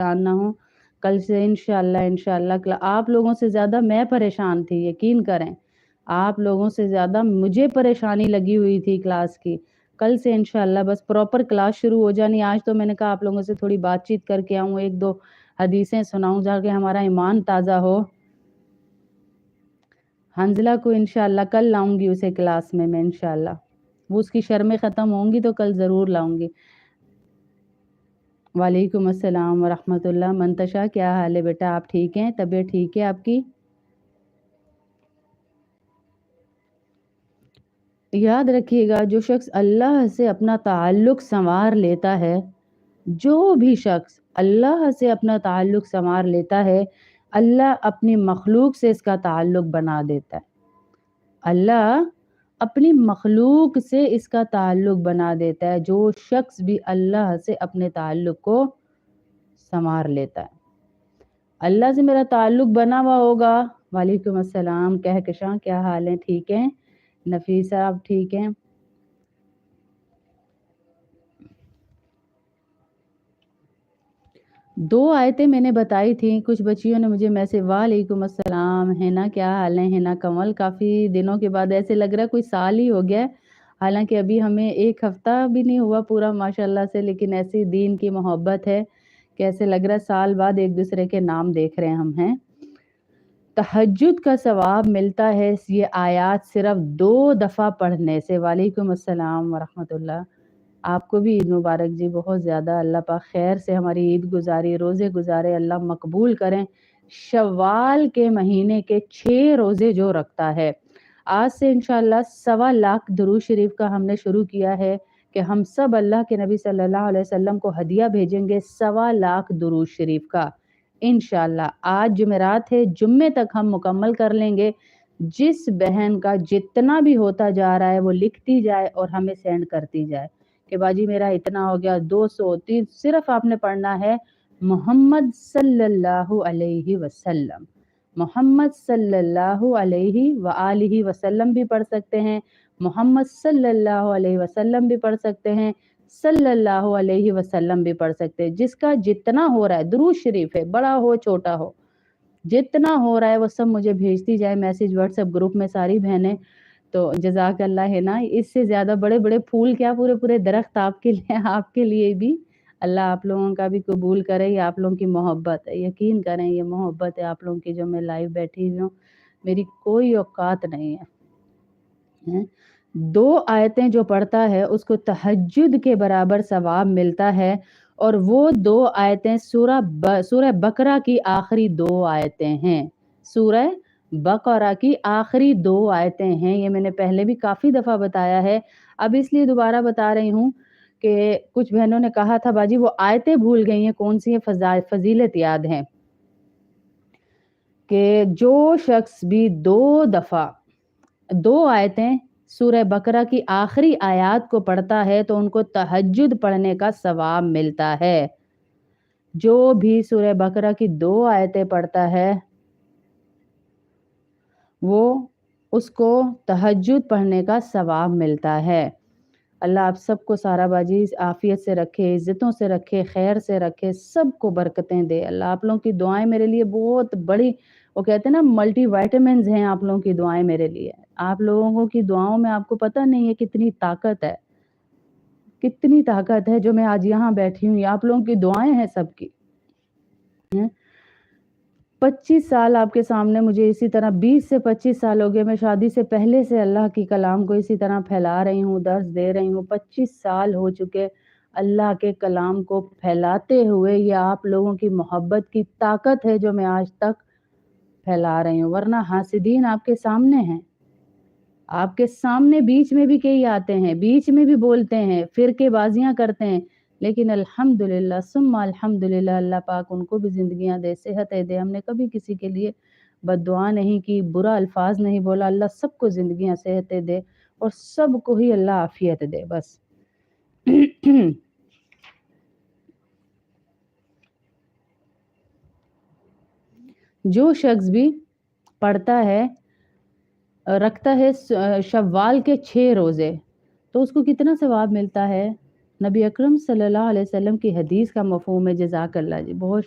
परेशान ना हो। कल से इंशाअल्लाह आप लोगों से ज़्यादा मैं परेशान थी, यकीन करें। आप लोगों से ज़्यादा मुझे परेशानी लगी हुई थी क्लास की। कल से इंशाअल्लाह बस प्रॉपर क्लास शुरू हो जानी। आज तो मैंने कहा आप लोगों से थोड़ी बातचीत करके आऊँ, 1-2 हदीसें सुनाऊँ जाके हमारा ईमान ताज़ा हो। हंज़ला को इंशाअल्लाह कल लाऊँगी उसे क्लास में मैं इंशाअल्लाह। वो उसकी शर्में ख़त्म होंगी तो कल ज़रूर लाऊँगी। वालेकुम अस्सलाम व रहमतुल्लाह। मंतशा क्या हाल है बेटा, आप ठीक हैं? तबीयत ठीक है आपकी? याद रखिएगा जो शख्स अल्लाह से अपना ताल्लुक़ संवार लेता है, जो भी शख्स अल्लाह से अपना ताल्लुक़ संवार लेता है, अल्लाह अपनी मखलूक से इसका ताल्लुक़ बना देता है। अल्लाह अपनी मखलूक से इसका ताल्लुक़ बना देता है, जो शख्स भी अल्लाह से अपने ताल्लुक़ को संवार लेता है। अल्लाह से मेरा ताल्लुक़ बना हुआ होगा। वालेकुम अस्सलाम कहकशां क्या हाल है, ठीक हैं? नफ़ीसा आप ठीक हैं? दो आयतें मैंने बताई थी, कुछ बच्चियों ने मुझे मैसेज वालेकुम अस्सलाम हिना क्या हाल है? हिना कमल काफ़ी दिनों के बाद ऐसे लग रहा है कोई साल ही हो गया है। हालाँकि अभी हमें 1 हफ़्ता भी नहीं हुआ पूरा माशाअल्लाह से, लेकिन ऐसी दीन की मोहब्बत है कि ऐसे लग रहा है साल बाद एक-दूसरे के नाम देख रहे हैं हम, हैं? तहज्जुद का सवाब मिलता है ये आयात सिर्फ़ 2 दफ़ा पढ़ने से। वालेकुम अस्सलाम व रहमतुल्लाह। आपको भी ईद मुबारक जी, बहुत ज़्यादा अल्लाह पाक खैर से हमारी ईद गुज़ारी, रोज़े गुज़ारे अल्लाह मकबूल करें। शव्वाल के महीने के 6 रोज़े जो रखता है, आज से इंशाअल्लाह 1.25 लाख दुरूद शरीफ का हमने शुरू किया है कि हम सब अल्लाह के नबी सल्लल्लाहु अलैहि वसल्लम को हदिया भेजेंगे 1.25 लाख दुरूद शरीफ का। इंशाअल्लाह आज जुमेरात है, जुम्मे तक हम मुकम्मल कर लेंगे। जिस बहन का जितना भी होता जा रहा है वो लिखती जाए और हमें सेंड करती जाए कि बाजी मेरा इतना हो गया 200 3 सिर्फ आपने पढ़ना है मोहम्मद सल्लल्लाहु अलैहि वसल्लम। मोहम्मद सल्लल्लाहु अलैहि व आलिहि वसल्लम भी पढ़ सकते हैं, मोहम्मद सल्लल्लाहु अलैहि वसल्लम भी पढ़ सकते हैं, सल्लल्लाहु अलैहि वसल्लम भी पढ़ सकते हैं। जिसका जितना हो रहा है, दुरूद शरीफ है, बड़ा हो छोटा हो, जितना हो रहा है वो सब मुझे भेजती जाए मैसेज व्हाट्सएप ग्रुप में सारी बहनें। तो जज़ाकल्लाह है ना, इससे ज़्यादा बड़े-बड़े फूल क्या पूरे-पूरे दरख्त आपके लिए आपके लिए भी अल्लाह आप लोगों का भी कबूल करे। ये आप लोगों की मोहब्बत है, यकीन करें ये मोहब्बत है आप लोगों की जो मैं लाइव बैठी हुई हूँ, मेरी कोई औकात नहीं है। हैं? 2 आयतें जो पढ़ता है उसको तहज्जुद के बराबर सवाब मिलता है और वो 2 आयतें सूरह बकरा की आखिरी 2 आयतें हैं। सूरह बकरा की आखिरी 2 आयतें हैं। ये मैंने पहले भी काफ़ी दफ़ा बताया है। अब इसलिए दोबारा बता रही हूँ कि कुछ बहनों ने कहा था बाजी वो आयतें भूल गई हैं, कौन-सी हैं फ़ज़ीलत याद है। कि जो शख्स भी 2 दफ़ा 2 आयतें सूरह बकरा की आखिरी आयत को पढ़ता है तो उनको तहज्जुद पढ़ने का सवाब मिलता है। जो भी सूरह बकरा की 2 आयतें पढ़ता है, वो उसको तहज्जुद पढ़ने का सवाब मिलता है। अल्लाह आप सबको सारा बाजी आफ़ियत से रखे, इज़्ज़तों से रखे, खैर से रखे, सबको बरकतें दे। अल्लाह आप लोगों की दुआएँ मेरे लिए बहुत बड़ी वो कहते हैं ना मल्टीविटामिन्स हैं आप लोगों की दुआएँ मेरे लिए। आप लोगों की दुआओं में आपको पता नहीं है कितनी ताकत है। कितनी ताकत है जो मैं आज यहाँ बैठी हूँ, ये आप लोगों की दुआएँ हैं सबकी। हैं? 25 साल आपके सामने मुझे इसी तरह 20 से 25 साल हो गए, मैं शादी से पहले से अल्लाह की कलाम को इसी तरह फैला रही हूँ, दर्स दे रही हूँ। 25 साल हो चुके अल्लाह के कलाम को फैलाते हुए। ये आप लोगों की मोहब्बत की ताकत है जो मैं आज तक फैला रही हूँ, वरना हासिदीन आपके सामने हैं। आपके सामने बीच में भी कई आते हैं, बीच में भी बोलते हैं, फ़िरक़ेबाज़ियाँ करते हैं, लेकिन अल्हम्दुलिल्लाह सुम्मा अल्हम्दुलिल्लाह अल्लाह पाक उनको भी ज़िंदगियाँ दे, सेहतें दे। हमने कभी किसी के लिए बद्दुआ नहीं की, बुरा अल्फ़ाज़ नहीं बोला। अल्लाह सबको ज़िंदगियाँ, सेहतें दे और सबको ही अल्लाह आफ़ियत दे बस। जो शख्स भी पढ़ता है रखता है शव्वाल के 6 रोज़े, तो उसको कितना सवाब मिलता है? نبی اکرم صلی اللہ علیہ وسلم کی حدیث کا مفہوم ہے۔ جزاک اللہ جی، بہت